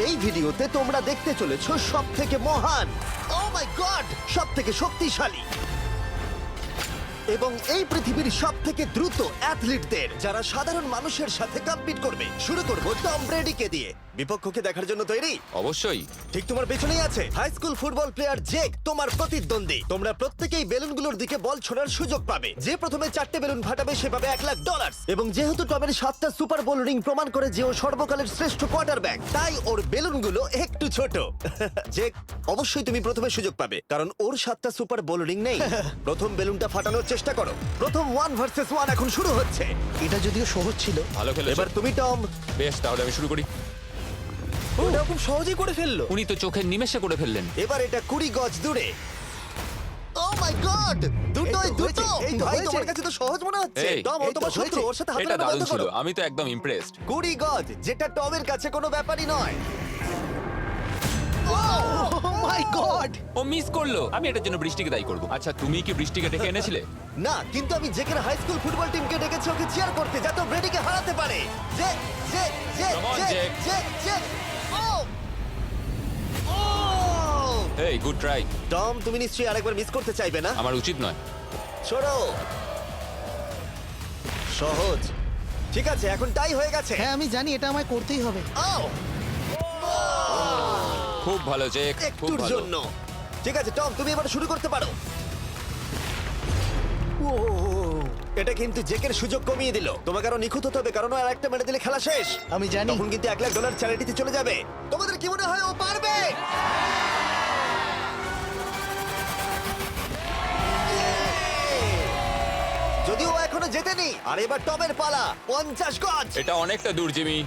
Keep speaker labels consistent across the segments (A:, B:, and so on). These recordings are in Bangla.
A: এই ভিডিওতে তোমরা দেখতে চলেছো সব থেকে মহান, ও মাই গড, সব থেকে শক্তিশালী এবং এই পৃথিবীর সব থেকে দ্রুত অ্যাথলিটদের, যারা সাধারণ মানুষের সাথে কম্পিট করবে। শুরু করবো টম ব্রেডিকে দিয়ে। বিপক্ষকে দেখার জন্য তৈরি?
B: অবশ্যই।
A: ঠিক তোমার পেছনেই আছে high school football player Jake, তোমার প্রতিদ্বন্দ্বী। তোমরা প্রত্যেকেই বেলুনগুলোর দিকে বল ছোড়ার সুযোগ পাবে। যে প্রথমে 4টে বেলুন ফাটাবে সে পাবে $1,00,000। এবং যেহেতু টমের 7টা সুপার বোল রিং প্রমাণ করে যে ও সর্বকালের শ্রেষ্ঠ কোয়ার্টারব্যাক, তাই ওর বেলুনগুলো একটু ছোট। জেক, অবশ্যই তুমি প্রথমে সুযোগ পাবে, কারণ ওর 7টা সুপার বোল রিং নেই। প্রথম বেলুনটা ফাটানোর চেষ্টা করো। প্রথম 1 ভার্সেস 1 এখন শুরু হচ্ছে।
C: এটা যদিও সহজ ছিল।
B: ভালো খেলেছো।
A: এবার তুমি টম।
B: বেশ, তাহলে আমি শুরু করি।
C: ওটা খুব সহজেই করে ফেললো।
B: উনি তো চোখের নিমেষে করে ফেললেন।
A: এবার এটা 20 গজ দূরে। ও মাই গড, দুটোই
C: এই তো
A: দুটো।
C: হয়েছে, এই তো
A: ভাই,
C: হয়েছে।
A: তোমার কাছে তো সহজ মনে হচ্ছে।
B: এই,
A: টম, ও
C: এই তো
A: তোমার শত্রু,
C: হয়েছে।
A: ওর সাথে হাত
B: এটা
A: মেলানো
B: দারুণ
A: বন্ধ
B: ছিল,
A: করো।
B: আমি তো একদম ইমপ্রেসড।
A: 20 গজ, যেটা টমের কাছে কোনো ব্যাপারই নয়।
C: ও মাই গড!
B: ও মিস করলো। আমি এটার জন্য বৃষ্টিকে দায়ী করব। আচ্ছা, তুমি কি বৃষ্টিকে ডেকে এনেছিলে?
A: না, কিন্তু আমি জেকের হাই স্কুল ফুটবল টিমকে ডেকেছি ওকে চিয়ার করতে, যাতে ও ব্রেডিকে হারাতে পারে। জে জে জে
B: Come on,
A: জে
B: Jake.
A: জে জে ও ও
B: এই, গুড ট্রাই।
A: টম, তুমি নিশ্চয়ই আরেকবার মিস করতে চাইবে না?
B: আমার উচিত নয়।
A: ছোড়ো। সহজ। ঠিক আছে, এখন টাই হয়ে গেছে।
C: হ্যাঁ, আমি জানি এটা আমায় করতেই হবে।
A: ও
B: খুব ভালো জেক, খুব
A: একটুর
B: ভালো।
A: জন্য। ঠিক আছে টম, তুমি এবার শুরু করতে পারো। ও, এটা কিন্তু জেকের সুযোগ কমিয়ে দিল। তোমাকে আরো নিখুঁত হতে হবে, কারণ আর একটা মেরে দিলে খেলা শেষ।
C: আমি জানি।
A: তখন কিন্তু $1,00,000 চ্যারিটিতে চলে যাবে। তোমাদের কি মনে হয় ও পারবে? যদিও ও এখনো জেতেনি। আর এবার টমের পালা। 50 গজ।
B: এটা অনেকটা দূর, জিমি।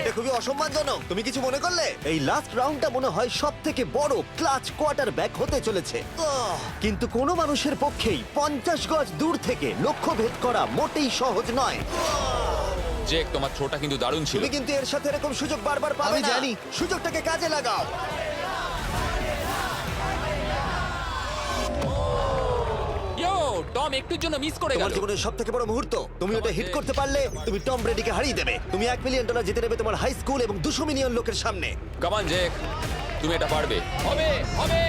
A: এটা খুবই অসম্মানজনক। তুমি কিছু মনে করলে? এই লাস্ট রাউন্ডটা মনে হয় সব থেকে বড় ক্লাচ কোয়ার্টারব্যাক হতে চলেছে। কিন্তু কোনো মানুষের পক্ষেই 50 গজ দূর থেকে লক্ষ্য ভেদ করা মোটেই সহজ নয়।
B: জেক, তোমার থ্রোটা কিন্তু দারুণ ছিল।
A: তুমি কিন্তু এর সাথে এরকম সুযোগ বারবার পাবে
C: আমি
A: না।
C: জানি।
A: সুযোগটাকে কাজে লাগাও।
B: ইয়ো, টম একটুর জন্য মিস করে
A: তোমার
B: গেল।
A: জীবনের সব থেকে বড় মুহূর্ত। তুমি ওটা হিট করতে পারলে তুমি টম ব্রেডিকে হারিয়ে দেবে। তুমি $1,000,000 জিতে নেবে তোমার হাই স্কুল এবং 200 মিলিয়ন লোকের সামনে।
B: কাম অন জেক, তুমি এটা পারবে। হবে, হবে।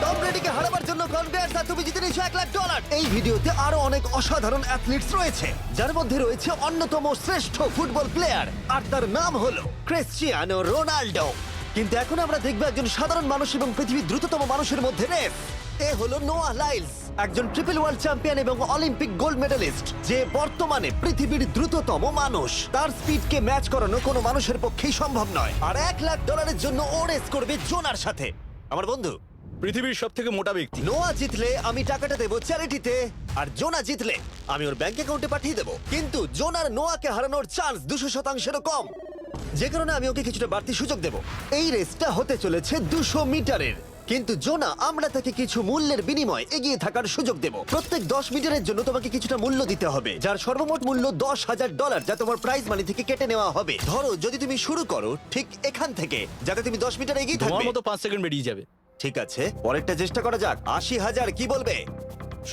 A: টম ব্রেডিকে হারাবার জন্য কনগ্রেস, আর তুমি জিতে নিয়েছো $1,00,000। এই ভিডিওতে আরো অনেক অসাধারণ অ্যাথলিটস রয়েছে, যার মধ্যে রয়েছে অন্যতম শ্রেষ্ঠ ফুটবল প্লেয়ার, আর তার নাম হলো ক্রিশ্চিয়ানো রোনাল্ডো। কিন্তু এখন আমরা দেখব একজন সাধারণ মানুষ এবং পৃথিবীর দ্রুততম মানুষের মধ্যে রেস। এ হলো নোয়া লাইলস, একজন ট্রিপল ওয়ার্ল্ড চ্যাম্পিয়ন এবং অলিম্পিক গোল্ড মেডালিস্ট, যে বর্তমানে পৃথিবীর দ্রুততম মানুষ। তার স্পিডকে ম্যাচ করানো কোনো মানুষের পক্ষেই সম্ভব নয়। আর $1,00,000 জন্য ও রেস করবে জোনার সাথে, আমার বন্ধু।
D: পৃথিবীর সব থেকে মোটা ব্যক্তি।
A: নোয়া জিতলে আমি টাকাটা দেবো চ্যারিটিতে, আর জোনা জিতলে আমি ওর ব্যাংক অ্যাকাউন্টে পাঠিয়ে দেবো। কিন্তু জোনার নোয়াকে হারানোর চান্স 200%-এরও কম, যে কারণে আমি ওকে কিছুটা বাড়তি সুযোগ দেবো। এই রেসটা হতে চলেছে 200 মিটারের। কিন্তু জোনা, আমরা তাকে কিছু মূল্যের বিনিময়ে এগিয়ে থাকার সুযোগ দেব। প্রত্যেক 10 মিটারের জন্য তোমাকে কিছুটা মূল্য দিতে হবে, যার সর্বমোট মূল্য $10,000, যা তোমার প্রাইজ মানি থেকে কেটে নেওয়া হবে। ধরো যদি তুমি শুরু করো ঠিক এখান থেকে, যাতে তুমি 10 মিটার এগিয়ে
D: তোমার
A: থাকবে।
D: মতো 5 সেকেন্ড বেরিয়ে যাবে।
A: ঠিক আছে, পরেরটা চেষ্টা করা যাক। 80,000, কি বলবে?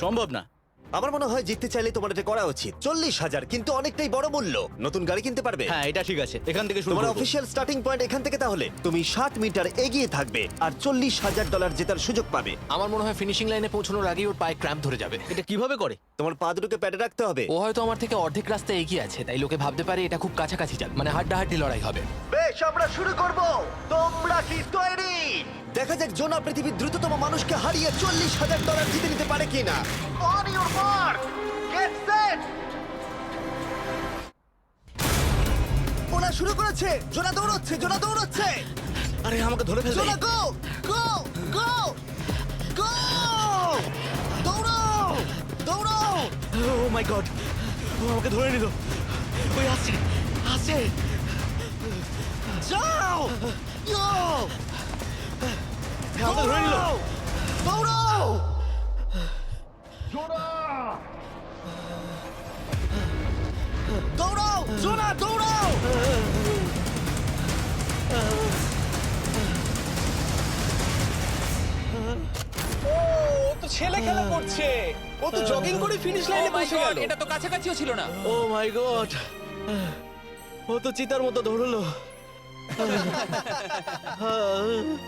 D: সম্ভব না।
A: আমার মনে হয় জিততে চাইলে তোমার এটা করা উচিত। 40,000 কিন্তু অনেকটাই বড় মূল্য। নতুন গাড়ি কিনতে পারবে।
D: হ্যাঁ, এটা ঠিক আছে, এখান থেকে শুরু
A: তোমার
D: করব।
A: অফিসিয়াল স্টার্টিং পয়েন্ট এখান থেকে। তাহলে তুমি 60 মিটার এগিয়ে থাকবে আর $40,000 জেতার সুযোগ পাবে।
E: আমার মনে হয় ফিনিশিং লাইনে পৌঁছানোর আগেই ওর পায়ে ক্র্যাম্প ধরে যাবে।
D: এটা কিভাবে করে?
A: তোমার পা দুটোকে প্যাডে রাখতে হবে।
E: ও হয়তো আমার থেকে অর্ধেক রাস্তা এগিয়ে আছে, তাই লোকে ভাবতে পারে এটা খুব কাছাকাছি যাবে, মানে হাড্ডাহাড্ডি লড়াই হবে।
A: বেশ, আমরা শুরু করব। তোমরা কি তৈরি? দেখা যাক জোনা পৃথিবীর দ্রুততম মানুষকে হারিয়ে $40,000 জিতে নিতে পারে কিনা। On your mark, get set. ওরা শুরু করেছে। জোনা দৌড়চ্ছে, জোনা দৌড়চ্ছে।
D: আরে আমাকে ধরে ফেলবে।
A: জোনা গো গো গো গো! দৌড়াও দৌড়াও!
D: ও মাই গড, ও আমাকে ধরে নিল। ওই আসছে, আসছে।
A: যাও! ইয়ো!
D: আমাকে ধরে নিল।
A: দৌড়াও! দৌড়াও! জোনা দৌড়াও!
C: ছেলে খেলা করছে। ও তো জগিং করে ফিনিশ
B: Oh
C: লাইনে
B: my
C: পৌঁছে
B: God,
C: গেল।
B: এটা তো কাছাকাছিও ছিল না।
D: ও মাই গড, ও তো চিতার মতো ধরলো।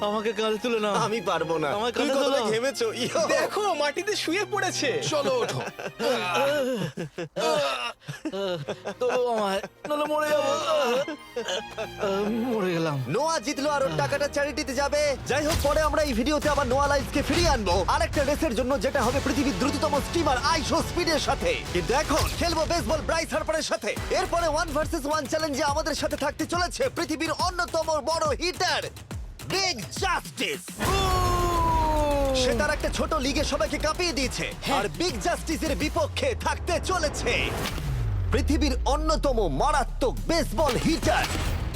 D: আমাকে কাঁধে তুলে নাও।
A: আমি পারবো না।
D: আমার
A: তুমি
D: কাঁধে
A: কতটা
D: তোলো।
A: ঘেমেছো ইয়ো।
C: দেখো মাটিতে শুয়ে পড়েছে।
B: চলো ওঠো।
D: তোলো আমায়, নাহলে মরে যাবো। মরে গেলাম।
A: নোয়া জিতলো আর ওর টাকাটা চ্যারিটিতে যাবে। যাই হোক, পরে আমরা এই ভিডিওতে আবার নোয়া লাইফকে ফিরিয়ে আনবো আরেকটা রেসের জন্য, যেটা হবে পৃথিবীর দ্রুততম স্টিমার আইশো স্পিডের সাথে। কিন্তু এখন খেলবো বেসবল ব্রাইস হার্পারের সাথে। এরপরে 1 ভার্সেস 1 চ্যালেঞ্জে আমাদের সাথে থাকতে চলেছে পৃথিবীর অন্যতম বড় হিটার বিগ জাস্টিস। সে তার একটা ছোট লিগে সবাইকে কাঁপিয়ে দিয়েছে, আর বিগ জাস্টিসের বিপক্ষে থাকতে চলেছে পৃথিবীর অন্যতম মারাত্মক বেসবল হিটার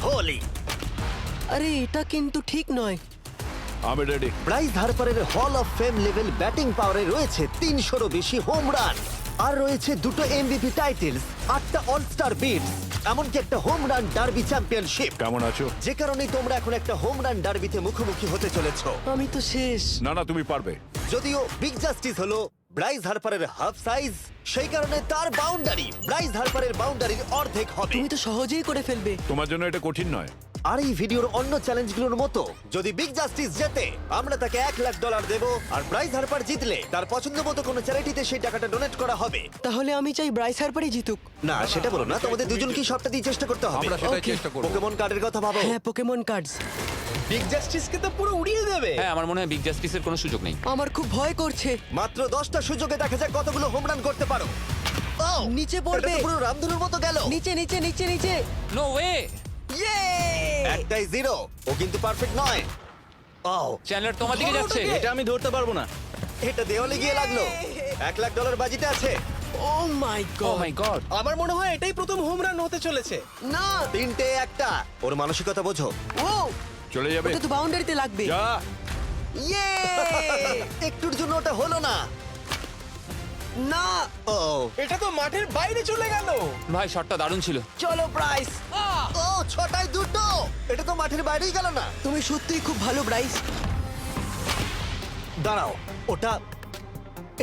A: হোলি।
F: আরে এটা কিন্তু ঠিক নয়।
D: আমি ready.
A: Bryce হার্পারের hall of fame level batting পাওয়ারে রয়েছে 300-রও বেশি হোম রান, আর রয়েছে 2টো এমভিপি টাইটেলস, 8টা অলস্টার বিটস, এমনকি একটা হোম রান ডার্বি চ্যাম্পিয়নশিপ।
G: কেমন আছো?
A: যে কারণে তোমরা এখন একটা হোম রান ডার্বিতে মুখোমুখি হতে চলেছো।
F: আমি তো শেষ।
G: না না, তুমি পারবে।
A: যদিও বিগ জাস্টিস হলো ব্রাইস হার্পারের হাফ সাইজ, সেই কারণে তার বাউন্ডারি ব্রাইস হার্পারের বাউন্ডারির অর্ধেক হবে।
F: তুমি তো সহজেই করে ফেলবে।
G: তোমার জন্য এটা কঠিন নয়।
A: আর এই ভিডিওর অন্য চ্যালেঞ্জগুলোর মতো যদি বিগ জাস্টিস জেতে আমরা তাকে $1,00,000 দেব, আর ব্রাইস হার্পার জিতলে তার পছন্দ মতো কোনো চ্যারিটিতে সেই টাকাটা ডোনেট করা হবে।
F: তাহলে আমি চাই ব্রাইস হার্পারই জিতুক।
A: না, সেটা বলো না, তোমাদের দুজনকেই সবটা দিয়ে চেষ্টা করতে হবে।
G: আমরা সেটাই
F: Okay.
G: চেষ্টা করব।
A: পোকেমন কার্ডের কথা ভাবো।
F: হ্যাঁ, পোকেমন কার্ডস।
C: বিগ জাস্টিসকে তো পুরো উড়িয়ে দেবে।
B: হ্যাঁ, আমার মনে হয় বিগ জাস্টিসের কোনো সুযোগ নেই।
F: আমার খুব ভয় করছে।
A: মাত্র 10টা সুযোগে দেখা যাক কতগুলো হোম রান করতে পারো। ও,
F: নিচে
A: এটা
F: পড়বে।
A: তো পুরো রামধনুর মতো গেল।
F: নিচে নিচে নিচে নিচে।
B: No way.
F: ইয়ে!
A: একটাই 0, ও কিন্তু পারফেক্ট নয়। ও,
B: চ্যানেলার তোমার দিকে যাচ্ছে।
D: এটা আমি ধরতে পারবো না।
A: এটা দেওয়ালে গিয়ে লাগলো। $1,00,000 বাজিতে আছে।
F: ও মাই
B: ও
F: গড।
B: মাই গড।
C: আমার মনে হয় এটাই প্রথম হোম রান হতে চলেছে।
F: না।
A: 3টে একটা। ওর মানসিকতা বোঝো।
F: ও,
G: চলে যাবে।
F: ওটা তো বাউন্ডারিতে লাগবে।
G: যা।
F: ইয়ে!
A: একটুর জন্য ওটা হলো না।
F: না।
A: ও,
C: এটা তো মাঠের বাইরে চলে গেল।
B: ভাই শটটা দারুণ ছিল।
F: চলো ব্রাইস।
A: ও, 6টায় 2টো। এটা তো মাঠের বাইরেই গেল না।
F: তুমি সত্যিই খুব ভালো ব্রাইস।
A: দাঁড়াও,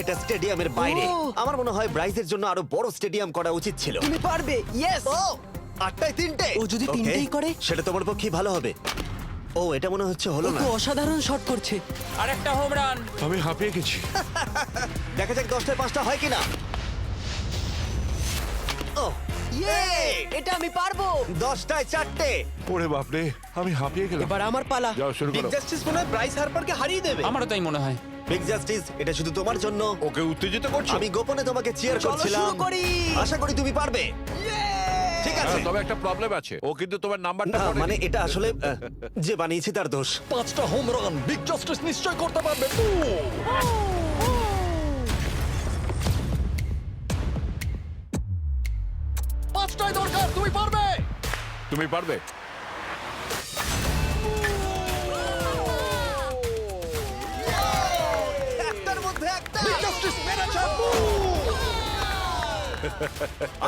A: এটা স্টেডিয়ামের বাইরে।
F: ও।
A: আমার মনে হয় ব্রাইজের জন্য আরো বড় স্টেডিয়াম করা উচিত ছিল।
F: তুমি পারবে। ইয়েস।
A: ও, 8টায় 3টে।
F: ও যদি
A: Okay,
F: তিনটেই করে?
A: সেটা তোমার পক্ষেই ভালো হবে। ও, এটা মনে হচ্ছে
F: ও
A: হলো না।
F: তো অসাধারণ শট করছে।
B: আর একটা হোম রান।
G: আমি হাঁপিয়ে গেছি।
A: দেখা যাক 10টায় 5টা হয় কিনা। ও,
F: ইয়ে! এটা আমি পারবো।
A: 10টায় 4টে।
G: ওরে বাপরে, আমি হাঁপিয়ে গেলাম।
F: এবার আমার পালা।
G: যাও শুরু
C: বিগ
G: করো।
C: জাস্টিস মনে হয় ব্রাইস হার্পারকে হারিয়ে দেবে।
B: আমারও তাই মনে হয়।
A: বিগ জাস্টিস, এটা শুধু তোমার জন্য।
G: ওকে উত্তেজিত করছো?
A: আমি গোপনে তোমাকে চিয়ার
F: চলো
A: করছিলাম।
F: শুরু করি।
A: আশা করি তুমি পারবে। ঠিক আছে।
G: হ্যাঁ, তবে একটা প্রবলেম আছে, ও কিন্তু তোমার নাম্বারটা
A: না,
G: পড়েনি।
A: মানে এটা আসলে যে বানিয়েছে তার দোষ।
D: 5টা হোম রান বিগ জাস্টিস নিশ্চয় করতে পারবে। পাঁচটাই দরকার, তুমি পারবে।
G: তুমি পারবে।
A: একটার মধ্যে একটা।
D: জাস্টিস মেরেছে।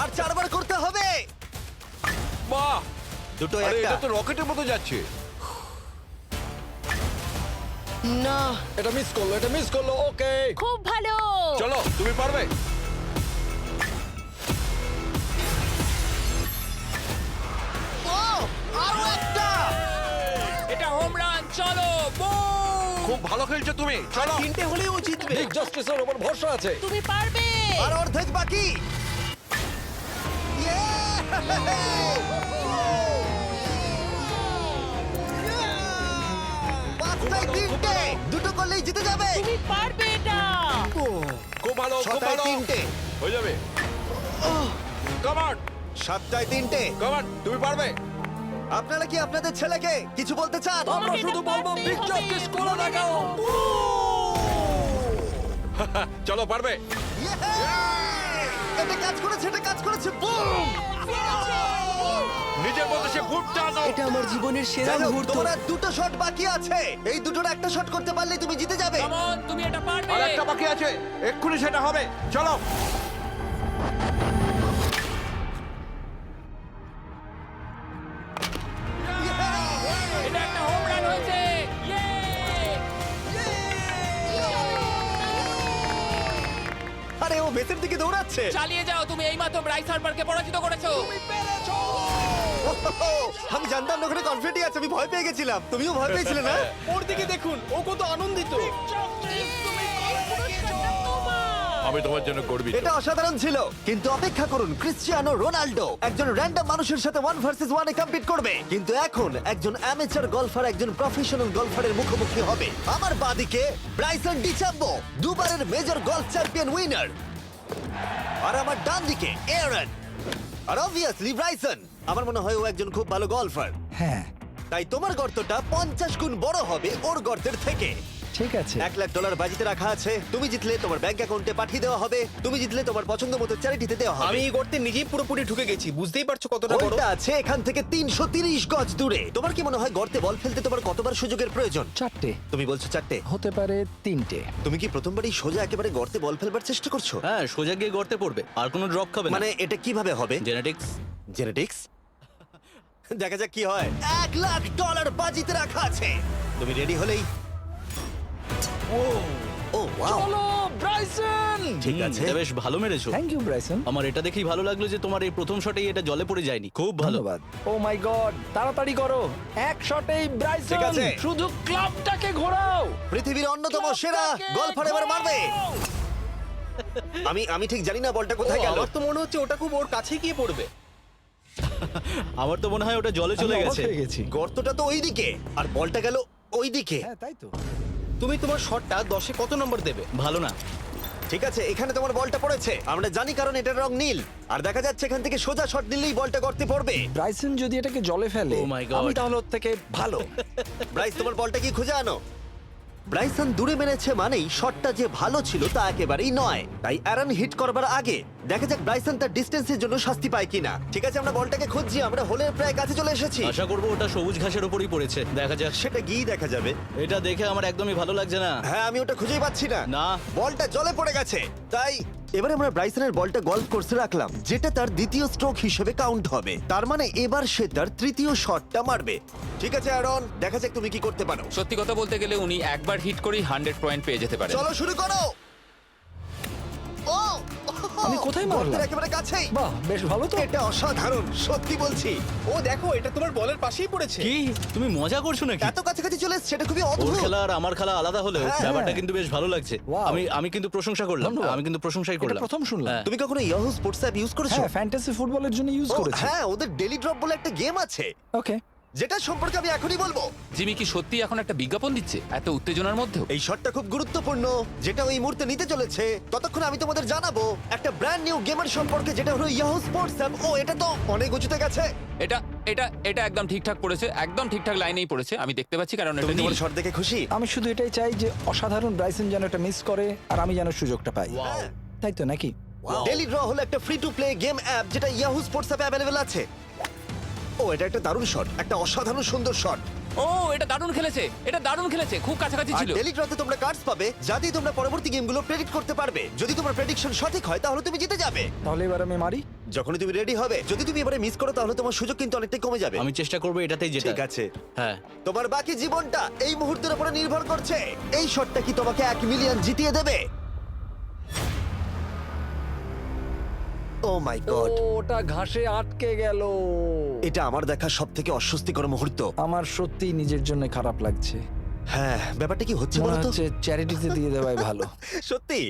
A: আর 4বার করতে হবে।
G: বাহ,
A: দুটো
G: আরে
A: একটা।
G: এটা তো রকেটের মতো যাচ্ছে।
F: না।
D: এটা মিস করলো, এটা মিস করলো। ওকে,
H: খুব ভালো।
G: চলো, তুমি পারবে।
A: ও, আরো একটা।
B: এটা হোম রান। চলো বুম।
G: খুব ভালো খেলছো তুমি। চলো।
C: 3টে হলেই ও জিতবে।
D: বিগ জাস্টিসের উপর ভরসা আছে।
H: তুমি পারবে।
A: আর অর্ধেক বাকি। পাঁচটায় 3টে। দুটো করলেই জিতে যাবে।
H: তুমি পারবে এটা।
G: খুব ভালো, খুব
A: 6টায়
G: ভালো।
A: 3টে।
G: হয়ে যাবে। কামান,
A: 7টায় 3টে।
G: কামান, তুমি পারবে।
A: আপনারা কি আপনাদের ছেলেকে কিছু বলতে চান?
H: আমরা শুধু বলবো বিগ জাস্টিস করে দেখাও।
G: চলো, পারবে।
A: এটা কাজ করেছে, এটা কাজ করেছে। বুম!
G: নিজের মধ্যে সে খুব টানো।
F: এটা আমার জীবনের সেরা
A: যাই হোক,
F: মুহূর্ত।
A: তোমার আর 2টো শট বাকি আছে। এই দুটোর একটা শট করতে পারলে তুমি জিতে যাবে।
B: কাম অন, তুমি এটা পারবে।
G: আর একটা বাকি আছে, এক্ষুনি সেটা হবে। চলো।
B: এটা একটা হোম রান হয়েছে। ইয়ে!
A: মেসের দিকে দৌড়াচ্ছে।
B: চালিয়ে যাও, তুমি এইমাত্র ব্রাইস হার্পারকে পরাজিত করেছো।
A: আমি জানতাম না ওখানে কনফিডেন্ট আছে, আমি ভয় পেয়ে গেছিলাম। তুমিও ভয় পেয়েছিলে না?
C: ওর দিকে দেখুন, ও কত আনন্দিত।
G: আমি তোমার জন্য গর্বিত।
A: এটা অসাধারণ ছিল, কিন্তু অপেক্ষা করুন, ক্রিশ্চিয়ানো রোনাল্ডো একজন র্যান্ডম মানুষের সাথে 1 ভার্সেস 1 এ কম্পিট করবে, কিন্তু এখন একজন অ্যামেচার গলফার একজন প্রফেশনাল গলফারের মুখোমুখি হবে। আমার বাদিকে ব্রাইসন ডিচাম্বো, দুবারের মেজর গলফ চ্যাম্পিয়ন উইনার, আর আমার ডান দিকে এরন। আর অবভিয়াসলি ব্রাইসন, আমার মনে হয় ও একজন খুব ভালো গলফার।
I: হ্যাঁ
A: তাই তোমার গর্তটা 50 গুণ বড় হবে ওর গর্তের থেকে।
I: ঠিক আছে।
A: $1,00,000 বাজিতে রাখা আছে। তুমি জিতলে তোমার ব্যাংক অ্যাকাউন্টে পাঠিয়ে দেওয়া হবে, তুমি জিতলে তোমার পছন্দ মতো চ্যারিটিতে দেওয়া হবে।
C: আমি এই গর্তে নিজেই পুরোপুরি ঢুকে গেছি, বুঝতেই পারছো কতটা বড়।
A: ওইটা আছে এখান থেকে 330 গজ দূরে। তোমার কি মনে হয় গর্তে বল ফেলতে তোমার কতবার সুযোগের প্রয়োজন?
I: 4টে
A: তুমি বলছো 4টে,
I: হতে পারে 3টে।
A: তুমি কি প্রথমবারই সোজা একেবারে গর্তে বল ফেলবার চেষ্টা করছো?
D: হ্যাঁ, সোজা গিয়ে গর্তে পড়বে আর কোনো ড্রপ খাবে না।
A: মানে এটা কিভাবে হবে?
D: জেনেটিক্স।
A: জেনেটিক্স? দেখা যাক কি হয়। $1,00,000 বাজিতে রাখা আছে। তুমি রেডি হলেই। ও ওয়াও,
I: চলো ব্রাইসন।
A: ঠিক আছে।
D: এটা বেশ ভালো মেরেছো।
I: Thank you Bryson.
D: আমার এটা দেখেই ভালো লাগলো যে তোমার এই প্রথম শটেই এটা জলে পড়ে যায়নি। খুব ভালো।
I: ধন্যবাদ। ও মাই গড, তাড়াতাড়ি করো, এক শটেই ব্রাইসন।
A: ঠিক আছে।
I: শুধু ক্লাবটাকে ঘোরাও।
A: পৃথিবীর অন্যতম সেরা গলফার এবার মারবে। আমি ঠিক জানি না বলটা কোথায় গেল।
C: আমার তো মনে হচ্ছে ওটা খুব ওর কাছে গিয়ে পড়বে।
D: আমার তো মনে হয় ওটা জলে চলে
I: আমি অবাক
D: গেছে।
I: হয়ে গেছি।
A: গর্তটা তো ওইদিকে আর বলটা গেল ওইদিকে।
I: হ্যাঁ তাই তো।
C: তুমি তোমার শটটা 10-এ কত নম্বর দেবে?
D: ভালো না।
A: ঠিক আছে, এখানে তোমার বলটা পড়েছে, আমরা জানি কারণ এটার রং নীল। আর দেখা যাচ্ছে এখান থেকে সোজা শট নিলেই বলটা গর্তে পড়বে।
I: ব্রাইসন যদি এটাকে জলে ফেলে,
D: Oh my God.
I: আমি তাহলে ওর থেকে ভালো।
A: ব্রাইস, তোমার বলটা কি খুঁজে আনো। ব্রাইসন দূরে মেরেছে মানেই শটটা যে ভালো ছিল তা একেবারেই নয়। তাই অ্যারন হিট করবার আগে দেখা যাক ব্রাইসন তার ডিস্টেন্সের জন্য শাস্তি পায় কিনা। ঠিক আছে, আমরা বলটাকে খুঁজছি, আমরা হোলের প্রায় কাছে চলে এসেছি।
D: আশা করবো ওটা সবুজ ঘাসের উপরই পড়েছে। দেখা যাক।
A: সেটা গিয়ে দেখা যাবে।
D: এটা দেখে আমার একদমই ভালো লাগছে না।
A: হ্যাঁ, আমি ওটা খুঁজেই পাচ্ছি না।
D: না।
A: বলটা জলে পড়ে গেছে। তাই এবারে আমরা ব্রাইসনের বলটা গলফ কোর্সে রাখলাম, যেটা তার দ্বিতীয় স্ট্রোক হিসেবে কাউন্ট হবে। তার মানে এবার সে তার তৃতীয় শটটা মারবে। ঠিক আছে অ্যারন, দেখা যাক তুমি কি করতে পারো।
B: সত্যি কথা বলতে গেলে উনি একবার হিট করেই 100 পয়েন্ট পেয়ে যেতে পারেন।
A: চলো শুরু করো। ও,
I: আমি কোথায় মারলাম?
A: গর্তের একেবারে কাছেই।
I: বাহ, বেশ ভালো তো।
A: এটা অসাধারণ, সত্যি বলছি।
C: ও দেখো, এটা তোমার বলের পাশেই পড়েছে।
D: কি তুমি মজা করছো নাকি?
A: এত কাছাকাছি চলে এসেছে, সেটা খুবই
D: ওর
A: অদ্ভুত।
D: খেলা আর আমার খেলা আলাদা হলেও
A: হ্যাঁ।
D: ব্যাপারটা কিন্তু বেশ ভালো লাগছে।
I: Wow.
D: আমি কিন্তু প্রশংসা করলাম।
I: ধন্যবাদ।
D: আমি কিন্তু প্রশংসাই
I: এটা
D: করলাম।
I: প্রথম শুনলাম।
D: হ্যাঁ।
A: তুমি কখনো ইয়াহু স্পোর্টস অ্যাপ ইউজ করেছো?
I: হ্যাঁ, ফ্যান্টাসি ফুটবলের জন্য ইউজ
A: ও,
I: করেছি।
A: হ্যাঁ, ওদের ডেলি ড্রপ বলে একটা গেম আছে,
I: ওকে।
A: যেটা সম্পর্কে আমি এখনই বলবো।
B: জিমি কি সত্যি এখন একটা বিজ্ঞাপন দিচ্ছে এত উত্তেজনার মধ্যেও?
A: এই শটটা খুব গুরুত্বপূর্ণ, যেটা ওই মুহূর্তে নিতে চলেছে। ততক্ষণ আমি তোমাদের জানাবো একটা ব্র্যান্ড নিউ গেমের সম্পর্কে, যেটা হলো ইয়াহু স্পোর্টস অ্যাপ। ও, এটা তো অনেক উঁচুতে গেছে।
B: এটা এটা এটা একদম ঠিকঠাক পড়েছে, একদম ঠিকঠাক লাইনেই পড়েছে। আমি দেখতে পাচ্ছি কারণ এটা
A: তুমি
B: নীল।
A: তোমার শট দেখে খুশি?
I: আমি শুধু এটাই চাই যে অসাধারণ ব্রাইসন যেন এটা মিস করে আর আমি যেন সুযোগটা পাই।
A: হ্যাঁ।
I: তাই তো নাকি?
A: ডেলি ড্র হলো একটা free to play game app, যেটা ইয়াহু স্পোর্টস অ্যাপে অ্যাভেলেবল আছে। ও, এটা একটা দারুণ শট, একটা অসাধারণ সুন্দর শট।
B: ও, এটা দারুণ খেলেছে, এটা দারুণ খেলেছে, খুব কাছাকাছি
A: আর
B: ছিল।
A: ডেলি ড্রতে তোমরা কার্ডস পাবে, যা দিয়ে তোমরা পরবর্তী গেমগুলো প্রেডিক্ট করতে পারবে। যদি তোমার প্রেডিকশন সঠিক হয় তাহলে তুমি জিতে যাবে।
I: তাহলে এবার আমি মারি।
A: যখনই তুমি রেডি হবে, যদি তুমি এবারে মিস করো তাহলে তোমার সুযোগ কিন্তু অনেকটাই কমে যাবে।
D: আমি চেষ্টা করবো এটাতেই যেটা।
A: ঠিক আছে,
D: হ্যাঁ।
A: তোমার বাকি জীবনটা এই মুহূর্তের উপরে নির্ভর করছে। এই শটটা কি তোমাকে 1 মিলিয়ন জিতিয়ে দেবে? ও মাই গড,
I: ওটা ঘাসে আটকে গেল।
A: এটা আমার দেখা সবথেকে অস্বস্তিকর মুহূর্ত।
I: আমার সত্যি নিজের জন্য খারাপ লাগছে।
A: হ্যাঁ, ব্যাপারটা কি হচ্ছে
I: মনে
A: বলো তো?
I: হচ্ছে চ্যারিটিতে দিয়ে দেওয়াই ভালো।
A: সত্যি।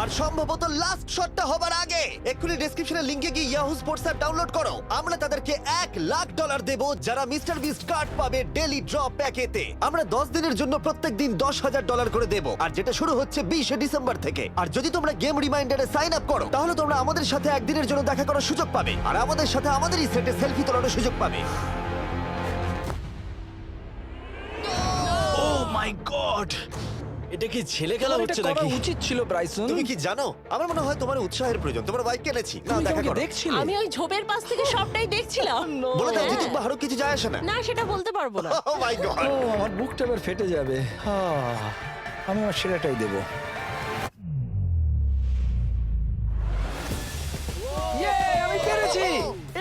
A: আর সম্ভবত লাস্ট শটটা হবার আগে এক্ষুনি ডেসক্রিপশনের লিংকে গিয়ে ইয়াহু স্পোর্টস অ্যাপ ডাউনলোড করো। আমরা তাদেরকে $1,00,000 দেব যারা মিস্টার বিস্ট কার্ড পাবে ডেলি ড্র প্যাকেতে। আমরা 10 দিনের জন্য প্রত্যেক দিন $10,000 করে দেব, আর যেটা শুরু হচ্ছে 20শে ডিসেম্বর থেকে। আর যদি তোমরা গেম রিমাইন্ডারে সাইন আপ করো তাহলে তোমরা আমাদের সাথে একদিনের জন্য দেখা করার সুযোগ পাবে, আর আমাদের সাথে আমাদেরই সেটে সেলফি তোলার সুযোগ পাবে।
D: ও মাই গড, এটা কি ছেলে খেলা
I: তোমার
D: হচ্ছে
I: এটা করা
D: নাকি?
I: উচিত ছিল ব্রাইসন।
A: তুমি কি জানো, আমার মনে হয় তোমার উৎসাহের প্রয়োজন। তোমার বাইক কিনেছি, না
I: তুমি
A: দেখা
I: কাউকে
A: করো।
I: দেখছিলে?
H: আমি ওই ঝোপের পাশ থেকে সবটাই দেখছিলাম।
A: বলে দাও
H: হ্যাঁ।
A: জিতুক বা হারুক কিছু যায় আসে না।
H: না, সেটা বলতে পারবো না।
A: ও মাই গড।
I: ও, আমার বুকটা এবার ফেটে যাবে। আমি আমার সেরাটাই দেব। আমি পেরেছি।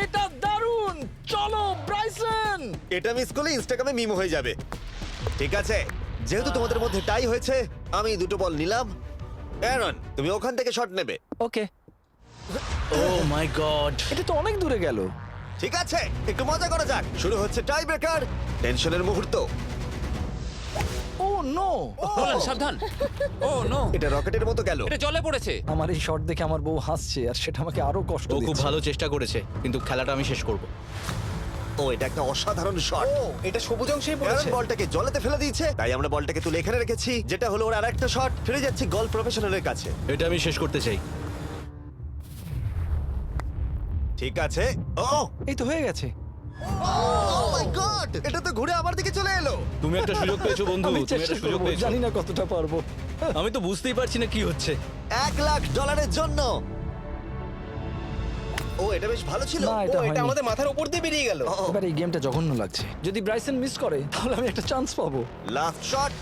I: এটা দারুণ। চলো ব্রাইসন।
A: এটা মিস করলে ইনস্টাগ্রামে মিম হয়ে যাবে। ঠিক আছে, যেহেতু তোমাদের মধ্যে টাই হয়েছে, আমি 2টো বল নিলাম অ্যারন তুমি ওখান থেকে শট নেবে।
I: ওকে,
D: ও মাই গড।
I: এটা তো অনেক দূরে গেল।
A: ঠিক আছে, একটু মজা করা যাক। শুরু হচ্ছে টাই ব্রেকার, টেনশনের মুহূর্ত।
I: ও নো,
B: নোলান সাবধান। ও নো,
A: এটা রকেটের মতো গেল।
B: এটা জলে পড়েছে।
I: আমার এই শট দেখে আমার বউ হাসছে আর সেটা আমাকে আরো কষ্ট
D: ও খুব
I: দিচ্ছে।
D: ভালো চেষ্টা করেছে, কিন্তু খেলাটা আমি শেষ করব।
A: ও এটা একটা অসাধারণ শট।
C: ও এটা সবুজ অংশেই
A: অ্যারন
C: পড়েছে।
A: বলটাকে জলেতে ফেলে দিয়েছে, তাই আমরা বলটাকে তুলে এখানে রেখেছি, যেটা হলো ওর আরেকটা শট। ফিরে যাচ্ছি গলফ প্রফেশনালের কাছে।
D: এটা আমি শেষ করতে চাই।
A: ঠিক আছে। ও
I: এই তো হয়ে গেছে।
A: মাই গড, এটা তো ঘুরে আমার দিকে চলে এলো।
D: তুমি একটা সুযোগ পেয়েছো বন্ধু,
I: আমি
D: তুমি
I: চেষ্টা
D: একটা সুযোগ
I: করবো,
D: পেয়েছো।
I: জানি না কতটা পারবো।
D: আমি তো বুঝতেই পারছি না কি হচ্ছে।
A: $1,00,000 জন্য। ও এটা বেশ ভালো ছিল।
I: না,
C: ও
I: এটা
C: এটা
I: হয়নি।
C: আমাদের মাথার উপর দিয়ে বেরিয়ে গেল।
I: এবার এই গেমটা জঘন্য লাগছে। যদি ব্রাইসন মিস করে তাহলে আমি একটা চান্স পাবো।
A: Last shot.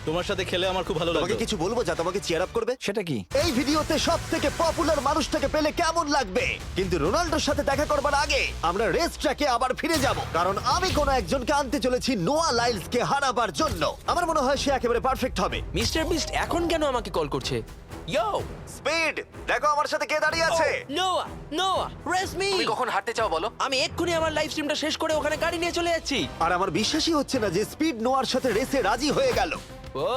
D: তোমার সাথে খেলে আমার খুব ভালো
A: তোমাকে
D: লাগলো।
A: কিছু বলবো যা তোমাকে চিয়ার আপ করবে?
I: সেটা কি?
A: এই ভিডিওতে সব থেকে পপুলার মানুষটাকে পেলে কেমন লাগবে? কিন্তু রোনাল্ডোর সাথে দেখা করবার আগে আমরা রেস ট্র্যাকে আবার ফিরে যাব, কারণ আমি কোনো একজনকে আনতে চলেছি নোয়া লাইলসকে হারাবার জন্য। আমার মনে হয় সে একেবারে পারফেক্ট হবে।
E: মিস্টার বিস্ট এখন কেন আমাকে কল করছে? ইয়ো,
A: স্পিড, দেখো আমার সাথে কে দাঁড়িয়ে আছে।
E: নোয়া, নোয়া, রেস মি।
F: তুমি কখন হাঁটতে চাও বলো?
E: আমি এক্ষুনি আমার লাইভ স্ট্রিমটা শেষ করে ওখানে গাড়ি নিয়ে চলে যাচ্ছি।
A: আর আমার বিশ্বাসই হচ্ছে না যে স্পিড নোয়ার সাথে রেসে রাজি হয়ে গেল।
E: ও,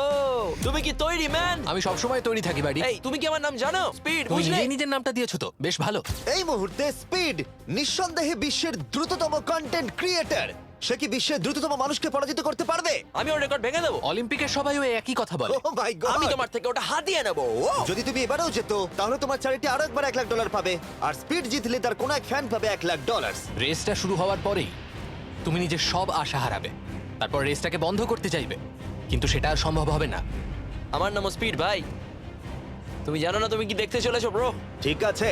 E: তুমি কি তৈরি ম্যান?
F: আমি সবসময় তৈরি থাকি বাড়ি।
E: এই, তুমি কি আমার নাম জানো? স্পিড,
F: তুমি
E: বুঝলে?
F: নিজেই নিজের নামটা দিয়েছো তো, বেশ ভালো।
A: এই মুহূর্তে স্পিড নিঃসন্দেহে বিশ্বের দ্রুততম কন্টেন্ট ক্রিয়েটর। সে কি বিশ্বের দ্রুততম মানুষকে পরাজিত করতে পারবে?
E: আমি ওর রেকর্ড ভেঙে দেবো।
F: অলিম্পিকের সবাই ওই একই কথা বলে।
A: ও মাই গড,
E: আমি তোমার থেকে ওটা হাতিয়ে নেবো। ও,
A: যদি তুমি এবারেও যেত তাহলে তোমার চ্যারিটি আরো একবার $1,00,000 পাবে, আর স্পিড জিতলে তার কোনো এক ফ্যান পাবে $1,00,000।
F: রেসটা শুরু হওয়ার পরেই তুমি নিজের সব আশা হারাবে, তারপর রেসটাকে বন্ধ করতে চাইবে, কিন্তু সেটা আর সম্ভব হবে না।
E: আমার নাম স্পিড ভাই। তুমি জানো না তুমি কি দেখতে চলেছো ব্রো?
A: ঠিক আছে,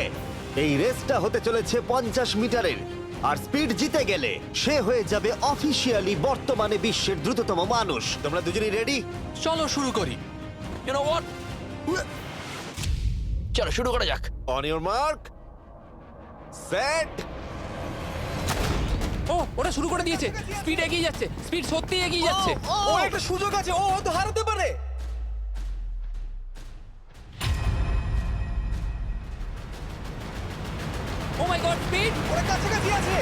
A: এই রেসটা হতে চলেছে 50 মিটারের, আর স্পিড জিতে গেলে সে হয়ে যাবে অফিসিয়ালি বর্তমানে বিশ্বের দ্রুততম মানুষ। তোমরা দুজনেই রেডি?
F: চলো শুরু করি।
E: You know what? চলো শুরু করা যাক।
A: On your mark, set.
B: ও ওটা শুরু করে দিয়েছে। স্পিড এগিয়ে যাচ্ছে, স্পিড সত্যি এগিয়ে যাচ্ছে।
C: ও একটা সুযোগ আছে, ও হয়তো হারাতে পারে।
B: ও মাই গড, স্পিড!
C: ওরা কাছাকাছি আছে।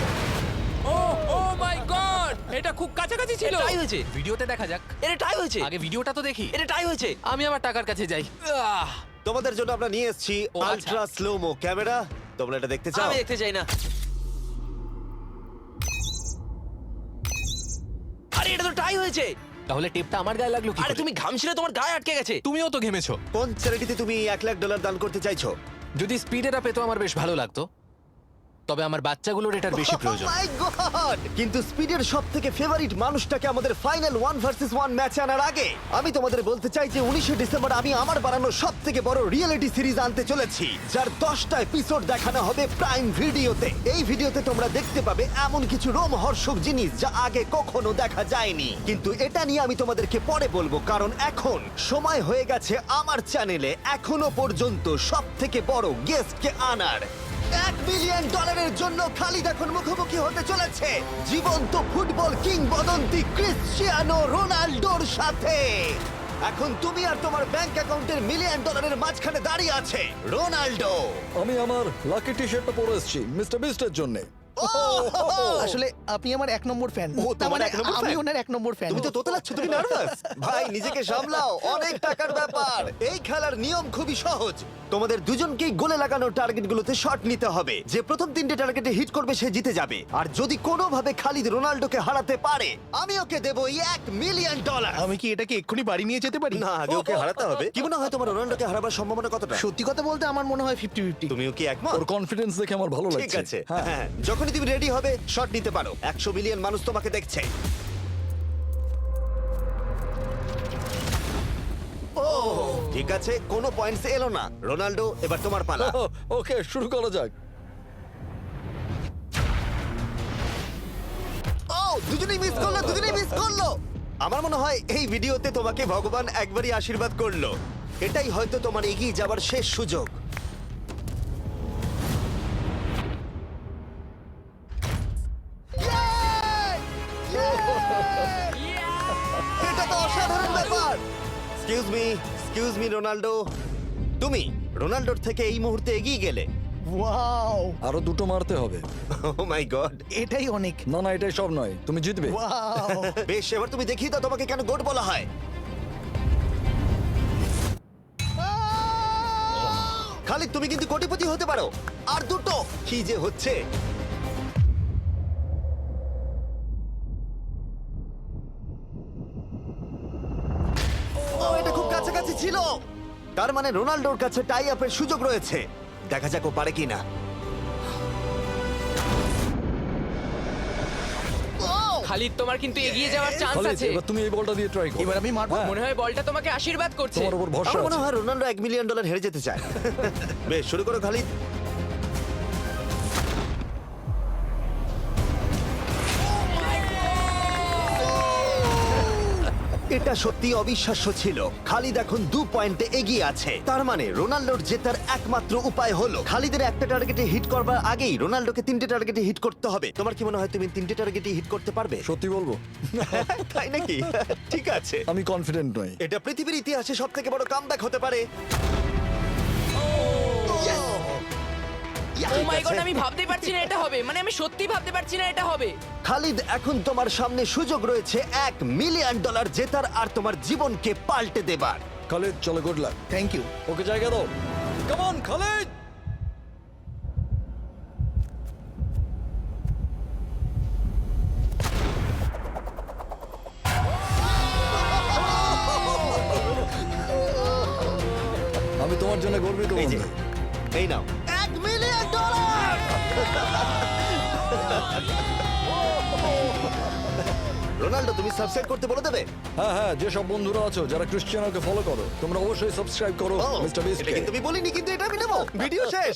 B: ও ও মাই গড, এটা খুব কাছাকাছি ছিল।
E: টাই হয়েছে।
F: ভিডিওতে দেখা যাক।
E: এটা টাই হয়েছে।
F: আগে ভিডিওটা তো দেখি।
E: এটা টাই হয়েছে।
F: আমি আমার টাকার কাছে যাই। আহ!
A: তোমাদের জন্য আমরা নিয়ে এসেছি
F: ও, আচ্ছা।
A: Ultra slomo camera. তোমরা এটা দেখতে চাও?
E: আমি দেখতে চাই না। আরে এটা তো টাই হয়েছে।
F: তাহলে টেপটা আমার গায়ে লাগলো কি
E: আরে
F: করে?
E: তুমি ঘামছিলে, তোমার গায়ে আটকে গেছে।
F: তুমিও তো ঘেমেছো।
A: কোন চ্যারিটিতে তুমি $1,00,000 দান করতে চাইছো?
F: যদি স্পিড এটা পেতো আমার বেশ ভালো লাগতো, তবে আমার বাচ্চাগুলোর এটার বেশি প্রয়োজন।
A: Oh my God! কিন্তু স্পিডের সবথেকে ফেভারিট মানুষটাকে আমাদের ফাইনাল 1 ভার্সেস 1 ম্যাচে আনার আগে আমি তোমাদের বলতে চাই যে 19শে ডিসেম্বর আমি আমার বানানো সবথেকে বড় রিয়েলিটি সিরিজ আনতে চলেছি, যার 10টা এপিসোড দেখানো হবে প্রাইম ভিডিওতে। এই ভিডিওতে তোমরা দেখতে পাবে এমন কিছু রোমহর্ষক জিনিস যা আগে কখনো দেখা যায়নি, কিন্তু এটা নিয়ে আমি তোমাদেরকে পরে বলবো, কারণ এখন সময় হয়ে গেছে আমার চ্যানেলে এখনো পর্যন্ত সবথেকে বড় গেস্টকে আনার। $1 মিলিয়ন জন্য খালিদ এখন মুখোমুখি হতে চলেছে জীবন্ত ফুটবল কিংবদন্তি ক্রিশ্চিয়ানো রোনাল্ডোর সাথে। এখন তুমি আর তোমার ব্যাংক অ্যাকাউন্টের $1 মিলিয়ন মাঝখানে দাঁড়িয়ে আছে রোনাল্ডো।
I: আমি আমার লাকি টি শার্টটা পরে এসেছি মিস্টার বিস্টের জন্য।
J: আসলে আপনি আমার 1 নম্বর ফ্যান।
A: ও, তোমার এক নম্বর
J: আমি
A: fan?
J: ওনার 1 নম্বর ফ্যান।
A: তুমি তো তোতলাচ্ছ, তুমি নার্ভাস? ভাই নিজেকে সামলাও, অনেক টাকার ব্যাপার। এই খেলার নিয়ম খুবই সহজ, তোমাদের দুজনকেই গোলে লাগানো টার্গেটগুলোতে শট নিতে হবে। যে প্রথম 3টে টার্গেটে হিট করবে সে জিতে যাবে, আর যদি কোনোভাবে খালিদ রোনাল্ডোকে হারাতে পারে আমি ওকে দেবো $1 মিলিয়ন।
J: আমি কি এটাকে এক্ষুনি বাড়ি নিয়ে যেতে পারি?
A: না, আগে ওকে হারাতে হবে। কি মনে হয় তোমার রোনাল্ডোকে হারাবার সম্ভাবনা কতটা?
J: সত্যি কথা বলতে আমার মনে হয় 50-50।
A: তুমিও কি একমত?
I: ওর কনফিডেন্স দেখে আমার ভালো লাগছে।
A: ঠিক আছে,
I: হ্যাঁ।
A: হ্যাঁ, যখনই তুমি রেডি হবে শট নিতে পারো। 100 মিলিয়ন মানুষ তোমাকে দেখছে। ও ঠিক আছে, কোনো পয়েন্টস এলো না। রোনাল্ডো, এবার তোমার পালা।
I: ওকে, শুরু করা যাক।
A: ও দুজনেই মিস করলো, দুজনেই মিস করলো। আমার মনে হয় এই ভিডিওতে তোমাকে ভগবান একবারই আশীর্বাদ করলো। এটাই হয়তো তোমার এগিয়ে যাবার শেষ সুযোগ। এটা তো অসাধারণ ব্যাপার। Excuse me, excuse me Ronaldo, তুমি রোনাল্ডোর থেকে এই মুহূর্তে এগিয়ে গেলে।
J: ওয়াও,
I: আরো দুটো মারতে হবে।
A: ও মাই গড।
J: এটাই অনেক।
I: না না, এটাই সব নয়, তুমি জিতবে।
J: ওয়াও,
A: বেশ, এবার তুমি দেখিয়ে দাও তোমাকে কেন গোট বলা হয়। খালিদ, তুমি কিন্তু কোটিপতি হতে পারো। আর দুটো কি যে হচ্ছে। ও, এটা খুব কাছাকাছি ছিল। তার মানে রোনাল্ডোর কাছে টাই আপের সুযোগ রয়েছে। দেখা যাক ও পারে কিনা।
E: খালিদ, তোমার কিন্তু এগিয়ে যাওয়ার চান্স
I: খালিদ,
E: আছে।
I: এবার তুমি এই বলটা দিয়ে ট্রাই করো।
J: এবার আমি মারবো।
E: মনে হয় বলটা তোমাকে আশীর্বাদ করছে।
I: তোমার উপর ভরসা
A: আমার মনে
I: আছে।
A: হয় রোনাল্ডো $1 মিলিয়ন হেরে যেতে চায়। বেশ, শুরু করো খালিদ। এটা সত্যি অবিশ্বাস্য ছিল। খালিদ এখন 2 পয়েন্টে এগিয়ে আছে। তার মানে রোনাল্ডোর জেতার একমাত্র উপায় হলো খালিদের একটা টার্গেটে হিট করবার আগেই রোনাল্ডোকে 3টে টার্গেটে হিট করতে হবে। তোমার কি মনে হয় তুমি 3টে টার্গেটে হিট করতে পারবে?
I: সত্যি বলবো,
A: তাই নাকি? ঠিক আছে।
I: আমি কনফিডেন্ট নই।
A: এটা পৃথিবীর ইতিহাসে সবথেকে বড় কামব্যাক হতে পারে।
E: ও মাই গড, আমি ভাবতেই পারছি না এটা হবে। মানে আমি সত্যি ভাবতে পারছি না এটা হবে।
A: খালিদ, এখন তোমার সামনে সুযোগ রয়েছে $1 মিলিয়ন জেতার আর তোমার জীবনকে পাল্টে দেবার।
I: খালিদ, চলো, গুড লাক।
J: Thank you.
I: ওকে জায়গা দাও। Come on Khalid. আমি তোমার জন্য গর্বিত।
A: এই যে,
I: বন্ধু।
A: এই নাও $1 মিলিয়ন। রোনাল্ডো, তুমি সাবস্ক্রাইব করতে বলে দেবে?
I: হ্যাঁ হ্যাঁ, যে সব বন্ধুরা আছো যারা ক্রিশ্চিয়ানোকে ফলো করো, তোমরা অবশ্যই সাবস্ক্রাইব করো
A: ও,
I: মিস্টার বিস্ট।
A: এটা কিন্তু আমি বলিনি, কিন্তু এটা আমি নেবো। ভিডিও শেষ।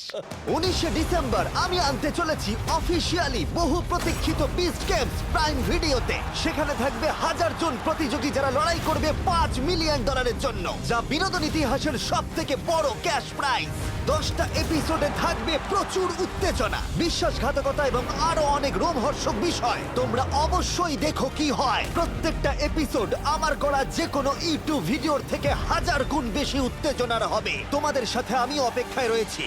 A: 19শে ডিসেম্বর আমি আনতে চলেছি অফিসিয়ালি বহু প্রতীক্ষিত বিস্ট গেমস প্রাইম ভিডিওতে। সেখানে থাকবে 1000 জন প্রতিযোগী যারা লড়াই করবে $5 মিলিয়ন জন্য, যা বিনোদন ইতিহাসের সবথেকে বড় ক্যাশ প্রাইজ। 10টা এপিসোডে থাকবে প্রচুর উত্তেজনা, বিশ্বাসঘাতকতা এবং আরো অনেক রোমহর্ষক বিষয়। তোমরা অবশ্যই দেখো কি হয়। প্রত্যেকটা এপিসোড আমার করা যে কোনো ইউটিউব ভিডিওর থেকে 1000 গুণ বেশি উত্তেজনার হবে। তোমাদের সাথে আমি অপেক্ষায় রয়েছি।